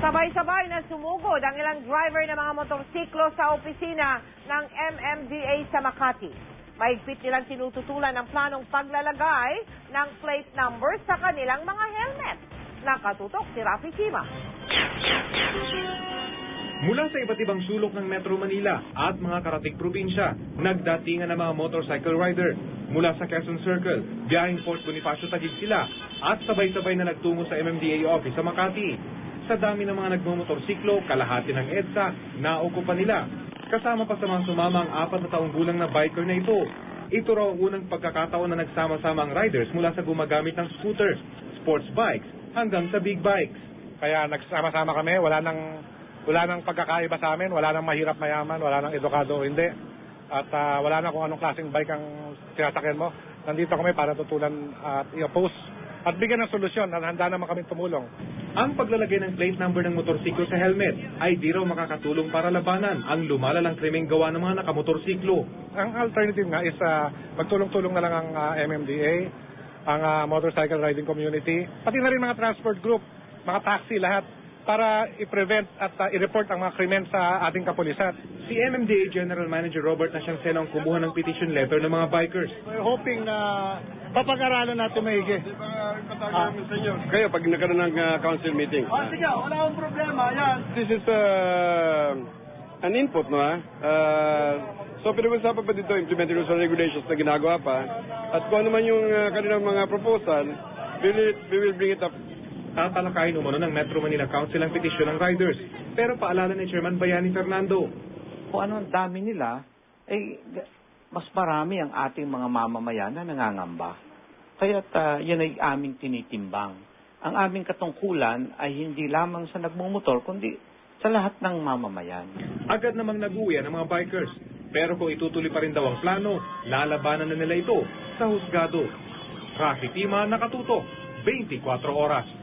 Sabay-sabay na sumugod ang ilang driver ng mga motorsiklo sa opisina ng MMDA sa Makati. Mahigpit nilang tinututulan ang planong paglalagay ng plate numbers sa kanilang mga helmet. Nakatutok si Rafi Sima. Mula sa iba't ibang sulok ng Metro Manila at mga karatig probinsya, nagdatingan ng mga motorcycle rider. Mula sa Quezon Circle, biyaheng Fort Bonifacio Taguig sila at sabay-sabay na nagtungo sa MMDA office sa Makati. Sa dami ng mga nagmumotorsiklo, kalahati ng EDSA, naukupan nila. Kasama pa sa mga sumama ang 4 na taong gulang na biker na ito. Ito raw ang unang pagkakataon na nagsama-sama ang riders mula sa gumagamit ng scooter, sports bikes, hanggang sa big bikes. Kaya nagsama-sama kami, wala nang pagkakaiba sa amin, wala nang mahirap mayaman, wala nang edukado o hindi. At wala na kung anong klaseng bike ang sinasakyan mo. Nandito kami para tutulan at i-oppose at bigyan ng solusyon at handa naman kami tumulong. Ang paglalagay ng plate number ng motorsiklo sa helmet ay di raw makakatulong para labanan ang lumalalang krimeng gawa ng mga nakamotorsiklo. Ang alternative nga is magtulong-tulong na lang ang MMDA, ang motorcycle riding community, pati na rin mga transport group, mga taxi, lahat, para i-prevent at i-report ang mga krimen sa ating kapulisan. Si MMDA General Manager Robert Nasianceno ang kumuha ng petition letter ng mga bikers. We're hoping na papag-aralan natin maigi. Kayo, pag nagkaroon ng council meeting. Sige, wala akong problema. Yan. This is an input, no? So, pinag-usapan pa dito, implementing rules and regulations na ginagawa pa. At kung ano man yung kanilang mga proposal, we will bring it up. Tatalakayin umano ng Metro Manila Council ang petisyon ng riders. Pero paalala ni Chairman Bayani Fernando. Kung ano ang dami nila, mas marami ang ating mga mamamayan na nangangamba. Kaya't yan ay aming tinitimbang. Ang aming katungkulan ay hindi lamang sa nagmumotor, kundi sa lahat ng mamamayan. Agad namang nag-uwi ang mga bikers. Pero kung itutuloy pa rin daw ang plano, lalabanan na nila ito sa husgado. Rafi Tima, nakatutok, 24 oras.